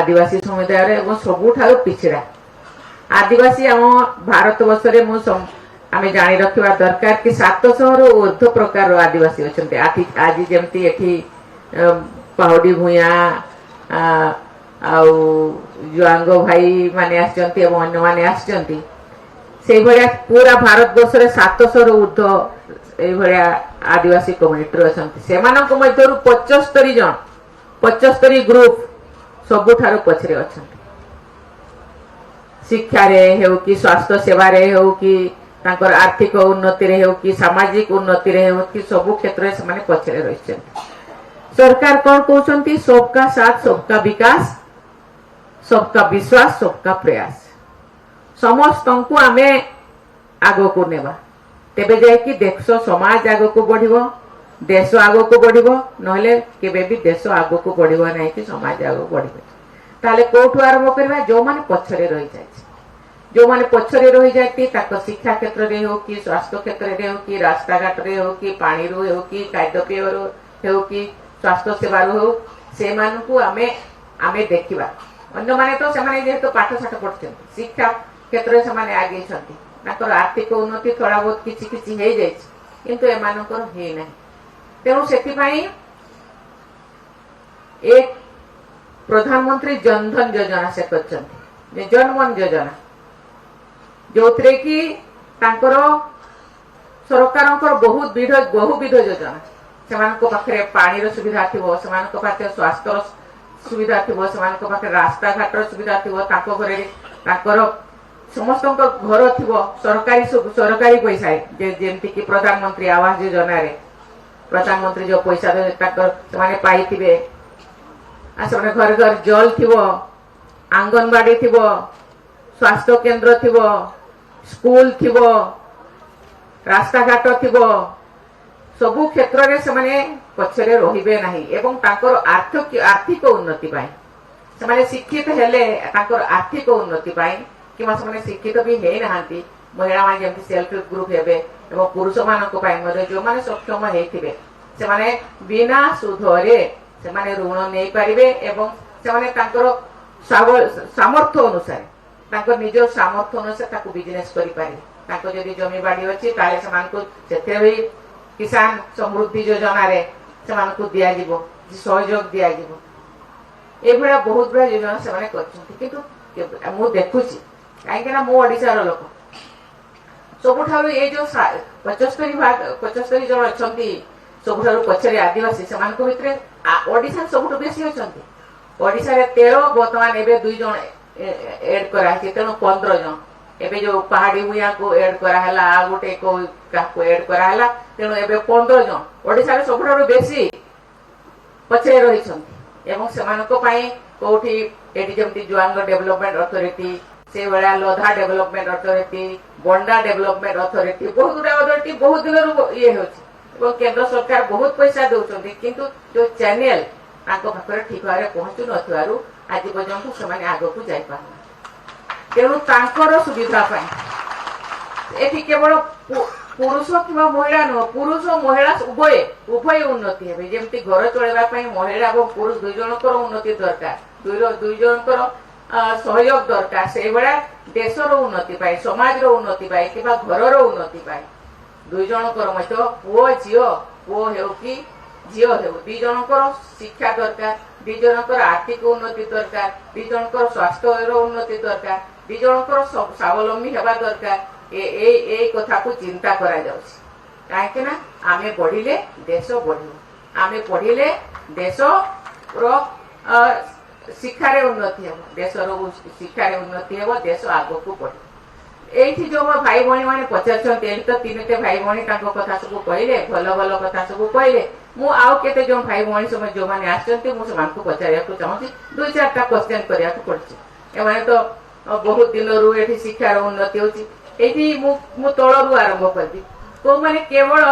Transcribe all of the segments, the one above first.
आदिवासी समुदाय सबुठार पिछड़ा आदिवासी आम भारत वर्ष में आम जानी रखा दरकार कि 700 रु ऊर्ध प्रकार आदिवासी अच्छा आज जमती एठी पहाड़ी भूया जुआंग भाई माने आसचंती एवं अन्य माने आसचंती से भलिया पूरा भारत वर्ष रे 700 रु ऊर्ध ए भलिया आदिवासी कम्युनिटी अछंती सेमानक मध्यरु 75 जन 75 ग्रुप सबुठार पछरे अछंती शिक्षा रे हेउ कि स्वास्थ्य सेवा रे हेउ कि तांकर आर्थिक उन्नति रे हेउ कि सामाजिक उन्नति रे हेउ कि सबु क्षेत्र रे समाने पछरे रहिछंती सरकार कोन कहउछंती सबका साथ सबका विकास सबका विश्वास सबका प्रयास समस्त को आमे आगो को नेबा तेबे जाय कि देश समाज आगो को बढ़िबो देश आगो को बढ़िबो नहले केबे भी देश आगो को बढ़िबो नै कि समाज आगो बढ़िबो ताले कोठु आरंभ करबा जो माने पछरे रहि जाय जो माने पछरे रहि जायती ताको शिक्षा क्षेत्र रे हो कि स्वास्थ्य क्षेत्र रे हो कि रास्ता घाट रे हो कि पानी रो हो कि खाद्य पेय रो हो कि स्वास्थ्य सेवा रो हो से मानु को आमे देखिबा अन्य माने तो से माने जे तो पाठ साठ पढछन शिक्षा क्षेत्र रे से माने आगे छथि ताकर आर्थिक उन्नति थोड़ा बहुत किछि किछि हे जाय किंतु ए मानकर हे नै तेणु सेति पई एक प्रधानमंत्री जनधन योजना से करछन्ति जनमन योजना जो थे कि तांकर सरकार बहुविध योजना से पाखे पानी रो सुविधा थिबो से पाखे स्वास्थ्य सुविधा थिबो से पाखे रास्ता घाट सुविधा थिबो तांको घरे तांकर समस्त घर थिबो सरकारी पैसा जेमती कि प्रधानमंत्री आवास योजना रे प्रधानमंत्री जो पैसा दे ताकर से माने पाइथिबे आसने घर घर जल थिबो आंगनबाड़ी थिबो स्वास्थ्य केंद्र थिबो स्कूल थिबो रास्ता घाट थिबो सबु क्षेत्र रे से माने पछरे रहिबे नाही एवं ताकर आर्थिक उन्नति पाई से माने शिक्षित हेले ताकर आर्थिक उन्नति पाई कि माने शिक्षित भी हे नाहांती महिला माने जेमति सेल्फ हेल्प ग्रुप हेबे एवं पुरुष मानक पाई मरे जो माने सक्षम हेथिबे से माने बिना सुधरे से माने ऋण नै परिबे एवं से माने ताकर सामर्थ्य अनुसार तांको निज सामर्थ्य अनुसार ताको बिजनेस करि पारे तांको जदी जमी बाड़ी अछि ताले समान को सेते भी किसान समृद्धि योजना रे समान को दिया जिवो सहयोग दिया जिवो ए भरा बहुत बड़ा योजना से माने करछथि किंतु मु देखुछि काहे कि ना मो ओडिसा रो लोक सबुठारो ए जो 75 जन अछंती सबुठारो पछरे आदिवासी समान को भितरे ओडिसा सबुठ बेसी अछंती ओडिसा रे 13 वर्तमान एबे 2 जन एड करा है तेणु 15 जन एबे जो पहाड़ी भूया को एड करा हला आ गोटे को एड करा हला तेणु एबे 15 जन ओडिसा रे सबुठारो बेसी पछे रहि छथि एवं सेमानको पई कोठी एडी जेमति जुआंग डेवलपमेंट अथॉरिटी से वाला लोधा डेवलपमेंट अथॉरिटी बंडा डेवलपमेंट अथॉरिटी बहुत गुडा अथॉरिटी बहुत दिन ये होछि एवं केंद्र सरकार बहुत पैसा दउछथि किंतु जो चैनल आको पाखरे ठीक भारे पहुंचु नथवारु आज पर्यंत से आग को जाई पार तेणु तांकर सुविधा पाई एठी केवल पुरुष कि महिला नुह पुरुष महिला उभय उन्नति हेबे जेमति घर चलेबा पई महिला और पुरुष दुई जनकर उन्नति दरकार दुई जनकर सहयोग दरकार से बड़ा देशर उन्नति पाई समाज रो उन्नति पाई कि घर रो उन्नति पाई दुई जनकर मत पुओ हेउ कि झियो हेउ दुई जनकर शिक्षा दरकार दुई जनकर आर्थिक उन्नति दरकार दुई जनकर स्वास्थ्य रो उन्नति दरकार दुई जनकर स्वावलंबी हेबा दरकार ए कथा को चिंता करा जाउछि काहे ना आमे पढिले देश बढ़िबो आमे पढिले देश रो शिक्षा रे उन्नति हेबो देश रो शिक्षा रे उन्नति हेबो देश आगो को बढ़िबो एठी जो भाई भणी माने पचारछन तेल तो तीनटे भाई भणी ताको कथा सब कहले भलो भलो कथा सब कहले मु आउ केते जो भाई भणी सब जो माने आछंती मु समान को पचारिया को चाहूची दुई चारटा क्वेश्चन करिया को पड़छि ए माने तो बहुत दिन रु एठी शिक्षा रो उन्नति होची एठी मु तळरु आरंभ करबी को माने केवल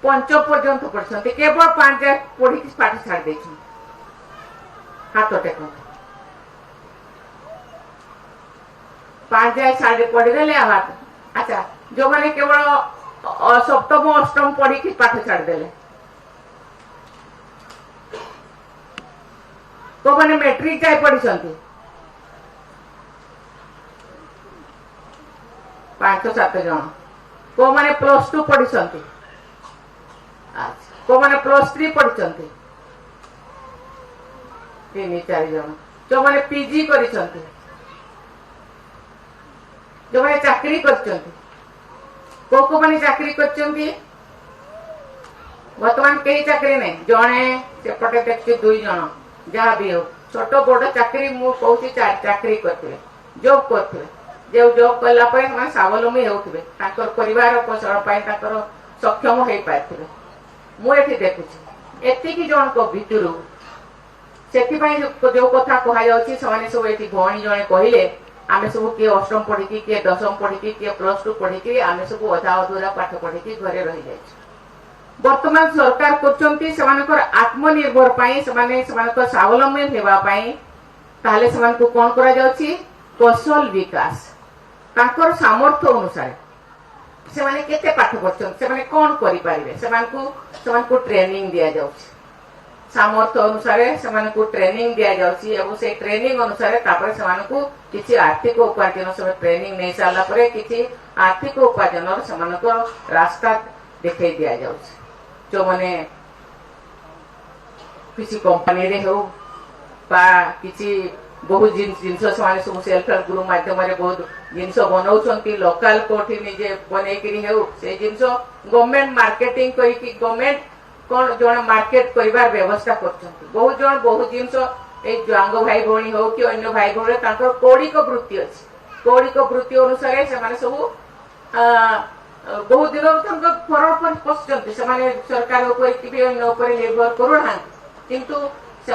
पंचम पर्यंत पढ़छन्ते केवल 5 पढ़ी कि पाठ छाड़ देछन हाथ टेको 5 साढ़े पढ़ी देले हाथ अच्छा जो माने केवल सप्तम अष्टम पढ़ी कि पाठ छाड़ देले को माने मैट्रिक जाए पढ़ी 5-7 जन को माने +2 पढ़ी को माने +3 पढ़ी 3-4 जन जो माने पीजी करी जो माने चाकरी कर को माने चाकरी कर वर्तमान कई चाकरी नहीं जड़े सेपटे देखिए 2 जन जहाँ भी हो छोट बड़ चाकरी मुझे चाकरी करते जॉब करते जो जॉब कला स्वावलम्बी होते परिवार पोषण सक्षम हो पारे मुझे देखुची एतिक जन भितर से जो कथा कहुच्छी सब ये भौणी जड़े कहले आम सब किए 8म पढ़ी किए 10म पढ़ी किए +2 पढ़ी आम सब अधा अधूरा पाठ पढ़ी घरे रही जाए वर्तमान सरकार कर आत्मनिर्भर स्वावलम्बी होगा कौन करा कौशल विकास तांकर सामर्थ्य अनुसार से केते पाठ पढ़ते कौन करें ट्रेनिंग दि जाऊँ सामर्थ्य अनुसार से ट्रेनिंग दि जाऊँ से ट्रेनिंग अनुसार किसी आर्थिक उपार्जन से ट्रेनिंग नहीं सारा पर किसी आर्थिक उपार्जन से रास्ता देखा दि जाऊँ जो माने किसी कंपनी रे हो किसी बहुत जिनस सब सेल्फ हेल्प ग्रुप माध्यम बहुत जिनस बनाऊँ लोकाल कोठी निजे बनईकरी हो से जिनस गवर्नमेंट मार्केटिंग गवर्नमेंट कौन जो मार्केट कर व्यवस्था कर बहुत जन बहुत जिनस जांग भाई भौणी हो कि अन्य भाई भौणी कौड़िक वृत्ति अच्छी कौड़िक वृत्ति अनुसार से सब बहुत दिन फरक पशुंट से सरकार अन्य निर्भर करूना किंतु से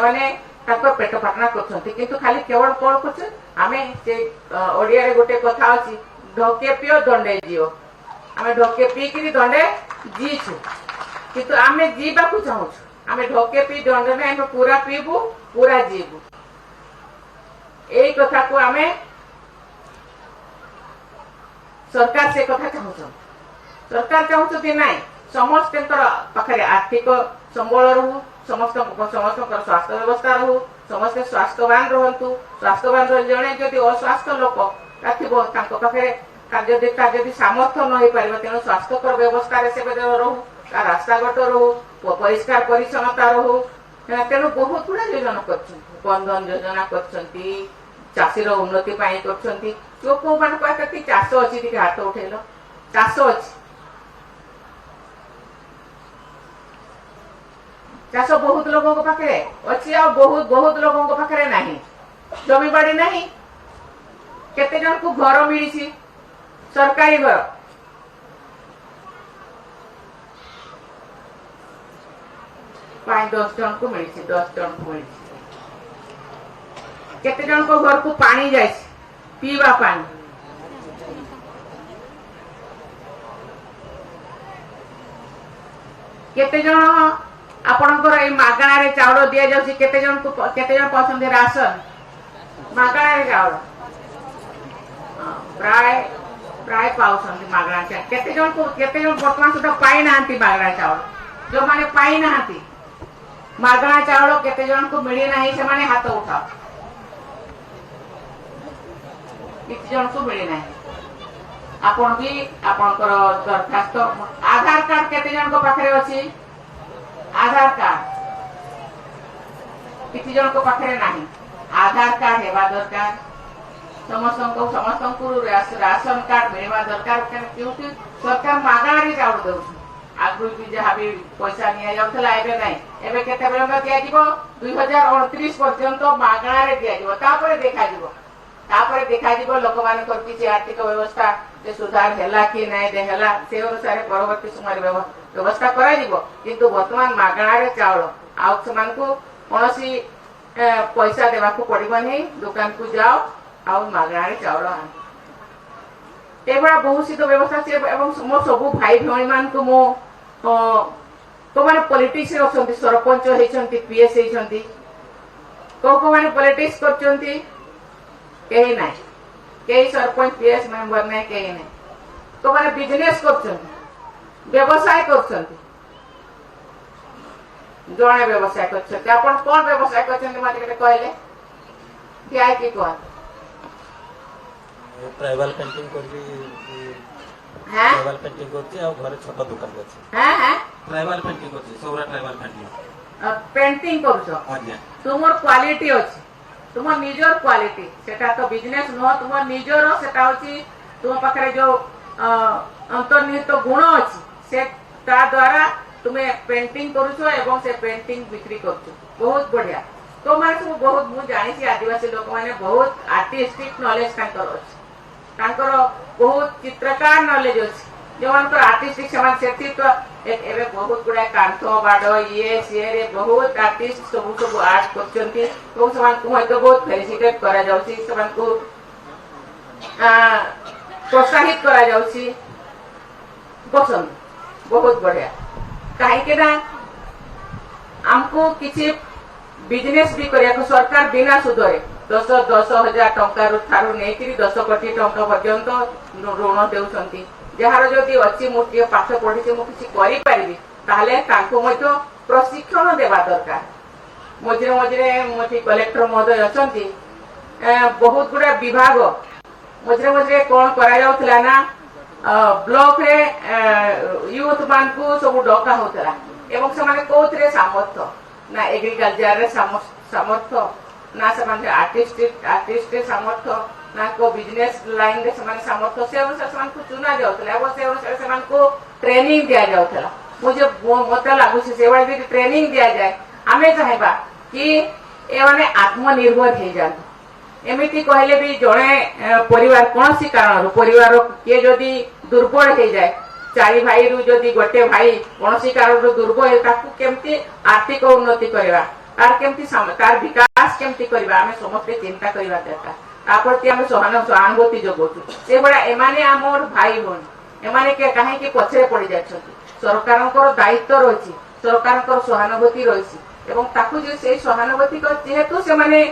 पेट पाटना कर खाली केवल कौन कर आम से ओडिया गोटे कथा अच्छी ढके पिओ दंडे जीओ आम ढके पीकि दंडे जीचु किंतु आम जीवा चाहूँ आम ढके पी दंडे में आम पूरा पीबू पूरा जीवु यही कथा को आम सरकार से कथा चाहूँ सरकार चाहूँ ना समस्त पाखे आर्थिक संबल रू समस्त स्वास्थ्य व्यवस्था रू समस्ते स्वास्थ्यवान रहतु स्वास्थ्यवान जड़े जदि अस्वास्थ्य लोक पाखे सामर्थ्य न हो पार तेणु स्वास्थ्यकर व्यवस्था रू रास्ताघाट रू परिष्कार परिच्छन्नता रू तेणु बहुत गुड़ा योजना कर बंधन योजना कर चाषी उन्नति कर जो कौ मान चाष अच्छी हाथ उठेल चाष अच्छी चाष बहुत लोगों पाखे अच्छी आ बहुत बहुत लोगों पाखे नहीं जमी बाड़ी नहीं केते जन को घर मिली सरकारी घर 5-10 जन को मिली 10 जन को मिली केते जन को घर को पानी जाए पीवा पानी केते जन आपणकर मागणार चाउल दि जाऊँ केते जन पाँच राशन मागणार चाउल प्राय प्राय पाँच मागणार केते जन बर्तमान सुधा पाई ना मागणार चाउल जो माने पाई ना मागणार चाउल केते जन को मिली ना से माने हाथ उठाओ किसी जन को मिली ना आपण भी आपणकर दरखास्त आधार कार्ड केते जन को पाखरे अछि आधार कार्ड किसी जन को पाखे नहीं आधार कार्ड हेबा दरकार समस्त राशन कार्ड मिलवा दरकार क्योंकि सरकार मागणार चाउल दउछ आगु भी जहाँ भी पैसा निया जाउथला एबे नहीं एबे केते बेले दिया जीवो 2029 पर्यंत मागणार दिया जीवो तापर देखा जीवो लोक मान कर किसी आर्थिक व्यवस्था जे सुधार हैला कि नहीं दे हैला से अनुसार परवर्ती समय व्यवस्था करा जीवो किंतु वर्तमान मागणार चाउल आ समान को कोनोसी पैसा देवा को पड़िबो नहीं दुकान को जाओ आ मागणार चाउल आन एबा बहुत सी व्यवस्था से एवं मो सब भाई भौणी मान को मो को माने पॉलिटिक्स रे अछंती सरपंच हेछंती पीएस हेछंती को माने पॉलिटिक्स करचंती कहीं नहीं कहीं सरपंच पीएस मेंबर नहीं कहीं नहीं तो माने बिजनेस करचंती व्यवसाय करचंती जड़े व्यवसाय कर कौन व्यवसाय कर कहले क्या कि कौन ट्राइबल पेंटिंग करबी हैं ट्राइबल पेंटिंग करछि आ घरे छोटा दुकान अछि हैं हैं ट्राइबल पेंटिंग करछि सोरा ट्राइबल पेंटिंग पेंटिंग करूछ आज्ञा तुमर क्वालिटी अछि तुम निजर क्वालिटी सेटा तो बिजनेस न तुम निजर सेटा होची तुम पाखरे जो अंतर्निहित गुण अछि से ता द्वारा तुम्हें पेंटिंग करूछ एवं से पेंटिंग बिक्री करूछ बहुत बढ़िया तो माने सब बहुत मु जानि छी आदिवासी लोक माने बहुत आर्टिस्टिक नॉलेज तांकर अछि तांकर बहुत चित्रकार नॉलेज अछि जवानकर आर्टिस्टिक समान सेति तो एबे बहुत गुडा कांथो बाडो ये से रे बहुत आर्टिस्ट सब आर्ट करचंती तो समान को तो बहुत फेलिसिटेट करा जाउची समान को प्रोत्साहित करा जाउची पसंद बहुत बढ़िया काहे के ना हमको किसी बिजनेस भी करिया को सरकार बिना सुधरे 10,000 टंका ठारू नहीं 10 कोटी टंका पर्यंत ऋण देउछंती जहार जदि अच्छी मुझे पाठ पढ़ी मु किसी करि परिबी ताहले तांको मध्य प्रशिक्षण देवा दरकार मझे मझे मोठी कलेक्टर महोदय अछंती बहुत गुडा विभाग मझे मझे कौन करा जाउथला ना ब्लॉक रे यूथ मान को सब डका होतला एवं से कौन सामर्थ्य ना एग्रीकल्चर रे सामर्थ्य ना से आर्टिस्ट सामर्थ्य ना को बिजनेस लाइन रे सामर्थ्य से अनुसार को चुना जाउतला और से अनुसार को ट्रेनिंग दिया जाउतला मुझे मत लागु से भाई ट्रेनिंग दिया जाए आमे चाहबा कि ए माने आत्मनिर्भर हे जान एमिति कहले भी जड़े परिवार कौन सी कारण परिवार किए जदि दुर्बल हो जाए चारि भाई रु जदि गोटे भाई कौन सी कारण दुर्बल ताकू केमती आर्थिक उन्नति करवा तार केमती तार विकास केमती करवा आमे समस्त चिंता करवा दरकार ताप्रति आमे सहानुभूति जगोचु से बड़ा एमाने आमर भाई भौणी एमाने के काहे कि पछरे पड़ी जाछथि सरकारनकर दायित्व रहिछि सरकारनकर सहानुभूति रहिछि एवं ताकू जे से सहानुभूति को जेहेतु से माने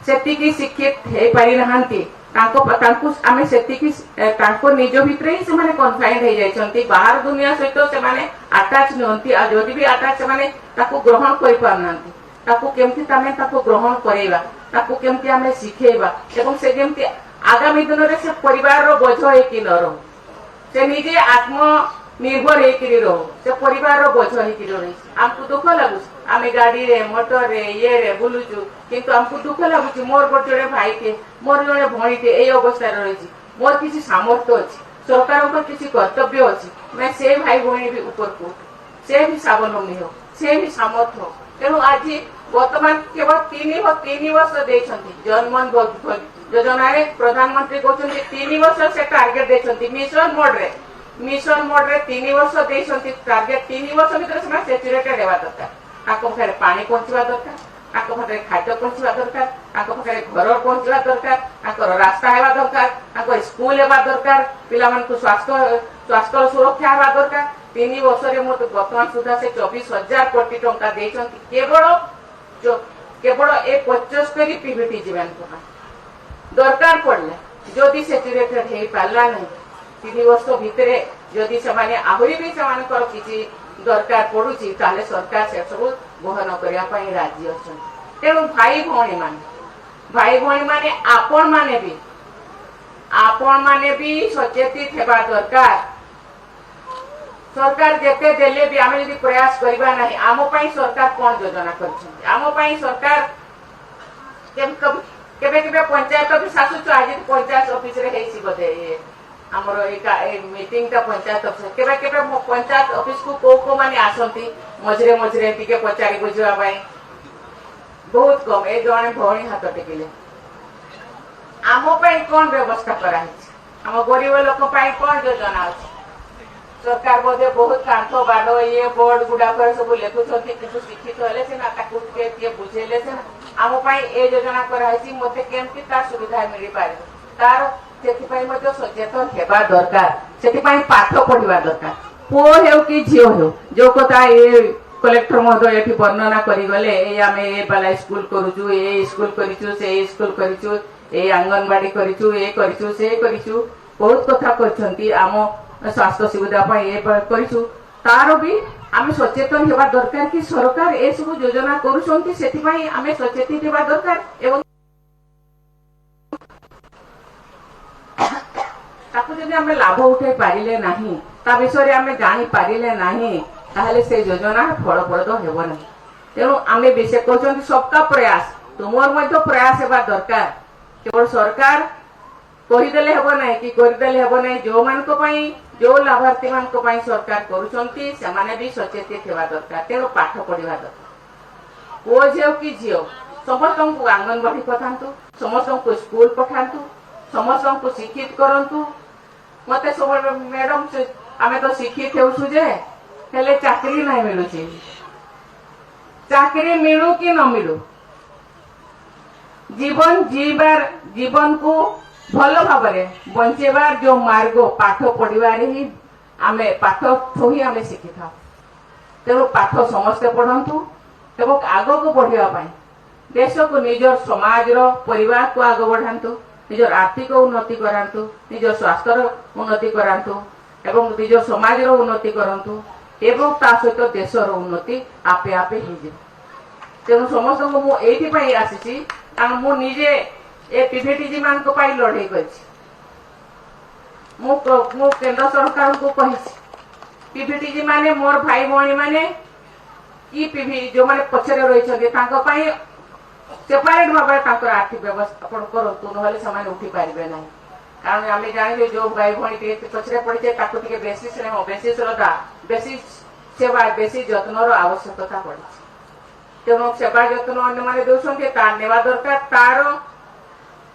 सेतिकी शिक्षित हे पारि नहांती तांको आमे सेतिकी तांको निज भितरे ही से माने कन्फाइंड हे जायछंती बाहर दुनिया सहित से माने अटैच नहंती आ जदि भी अटैच से माने ताको ग्रहण करि पारनांती ताको केमती तामे ताको ग्रहण करेबा ताको केमती आमे सिखेबा एवं से केमती आगामी दिन रे से परिवार रो बोझ हे कि न रहो से निजे आत्मनिर्भर हे कि रहो से परिवार रो बोझ हे कि रही हमको दुख लागु आमे गाड़ी रे मोटर रे ये रे बुलुचु किंतु हमको दुख लागुची मोर गोटे भाई के मोर जड़े भणी के ए अवस्था रही मोर किसी सामर्थ्य अच्छी सरकार को किसी कर्तव्य अच्छी मैं से भाई भणी भी ऊपर को से भी स्वावलंबी हो से भी सामर्थ्य हो तेणु आज वर्तमान केवल 3 वर्ष देछंती जनमन योजना रे प्रधानमंत्री कहते 3 वर्ष से टार्गेट देछंती मिशन मोड रे 3 वर्ष देछंती टार्गेट 3 वर्ष भीतर से सेचुरेटेड हेबा दरकार आको पाखे पानी पहुंचवा दरकार आको पाखे खाद्य पहुंचवा दरकार आको पाखे घर पहुंचवा दरकार आको रास्ता हेबा दरकार आको स्कूल हेबा दरकार पिला मन को स्वास्थ्य सुरक्षा हेबा दरकार 3 वर्ष रे मत वर्तमान सुधा से 24,000 कोटी टंका देछंती केवल ए 75 पीवीटी जीवन को दरकार पड़ले जदि सेचुरेटेड हे पाला नहीं 3 वर्ष भितरे जदि से आहुरी भी से किसी दरकार पड़ुची ताले सरकार से सब बहन करने राजी अच्छा तेणु भाई भौणी माने आपण माने भी सचेतित हेबा दरकार सरकार जेते देले भी आमे यदि प्रयास करबा नहीं आमो पई सरकार कोन योजना करछन आमो पई सरकार केबे केबे पंचायत ऑफिस आसु आज पंचायत ऑफिस रे हेसी बदे हमर ए मीटिंग ता पंचायत ऑफिस केबे केबे पंचायत ऑफिस को माने आसंती मझरे टिके पचारी बुझवा पाई बहुत कम ए जने भौणी हाथ टेकिले आमो पई कोन व्यवस्था करा है हम गरीब लोक पई कोन योजना अछि सरकार बोधे बहुत कांथो बाडो ये बोर्ड गुडा कर सब लेखुछथि किछु शिक्षित होले से ना ताकू के बुझेले से आमो पई ए योजना करा है मते केमती तार सुविधा मिली पारे तार सेथिपाई मते सचेतन हेबा दरकार सेथिपाई पाठ पढिबा दरकार पो हेउ कि झियो हेउ जो कथा ए कलेक्टर महोदय एठी वर्णना करी गले ए आमे ए बाला स्कूल करूछु ए स्कूल करिछु से स्कूल करिछु ए आंगनबाड़ी करिछु ए करिछु से करिछु बहुत कथा करछंती आमो स्वास्थ्य सुविधा पाई ए करिछु तार भी आमे सचेतन हेबा दरकार कि सरकार ए सब योजना करूछंती सेथिपाई आमे सचेती देबा दरकार एवं ताकू जदि आमे लाभ उठाई पारिले नाही ता विषय रे आमे जानि पारिले नाही ताहले से योजना फलप्रद हेबो नाही तेणु आमे विशेष कहते सबका प्रयास तुमर मध्य प्रयास हेबा दरकार केवल सरकार कहीदेले हेबो नाही कि करदेले हेबो नाही जो मान को पई जो लाभार्थी मान को पई सरकार करूछंती से माने भी सचेत हेबा दरकार तेणु पाठ पढ़िबा दरकार ओ जेउ कि जियो समस्त को आंगनबाड़ी पठांतु समस्त को स्कूल पठांतु समस्त को शिक्षित करंतु मते सब मैडम से आमे तो शिक्षित हेउछु जे हेले चाकरी नाही मिलुची चाकरी मिलू कि न मिलू जीवन जीवार जीवन को भल भाव बंचेबार जो मार्ग पाठ पढ़ार ही आमे पाठ ही आमे शिखी था तेणु पाठ समस्ते पढ़ंतु एवं आग को बढ़ावा देश को निजर समाज परिवार को आग बढ़ातु निजर आर्थिक उन्नति करातु निजर स्वास्थ्य उन्नति करातु एवं निजर समाज उन्नति करंतु एवं ता सहित देशर उन्नति आपे आपे हो तेणु समस्त को मु एथि आसी मु निजे ए पीभीटीजी मान को पाई लड़े मु केंद्र सरकार को कही पीभीटीजी माने मोर भाई भौणी माने ई पीभी जो माने पछरे रही सेपरेट भाव आर्थिक व्यवस्थापन करतु ना से उठी पारे ना कारण आम जाने जो भाई भौणी पछरे पड़े बेसी स्नेह बेसी श्रद्धा बेसी सेवा बेसी जत्न आवश्यकता पड़ी तेणु सेवा जत्न अन्य मैंने दौरान तार नेवा दरकार तार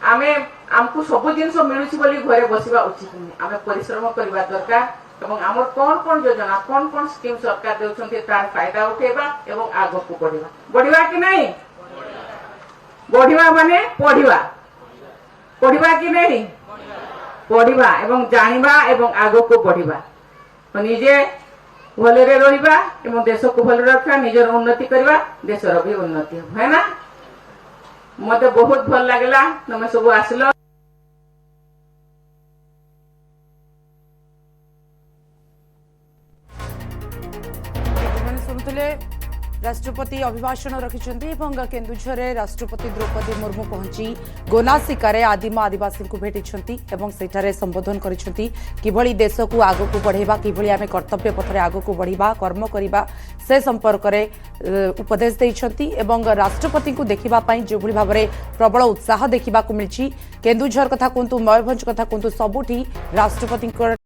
आमे आमको सब जिनस मिलूची बोली घरे बसवा उचित नहीं आमे परिश्रम करबा दरकार एवं आमर कौन कौन योजना कौन कौन स्कीम सरकार देउछन्ते तार फायदा उठेबा एवं आगो को बढ़िबा कि नहीं बढ़िबा माने पढ़िबा कि नहीं पढ़िबा एवं जानिबा एवं आगो को बढ़िबा तो निजे भले रहिबा एवं देश को भले रखा निजर उन्नति करबा देशर भी उन्नति है ना मते बहुत भल लागला तमे सब आसलो शुणुले राष्ट्रपति अभिभाषण रखिंट केन्दुझर राष्ट्रपति द्रौपदी मुर्मू पहुंची गोनासिकार आदिम आदिवासी को भेटी सेठारे संबोधन करी देश को आग को बढ़ेबा कि आम कर्तव्य पथरे आग को बढ़िबा कर्म करबा से संपर्क में उपदेश देइछंती एवं राष्ट्रपति को देखिबा पई जो भली भाव में प्रबल उत्साह देखा मिली केन्दुझर कथा कहतु मयूरभंज कथा कहतु सबुठी राष्ट्रपति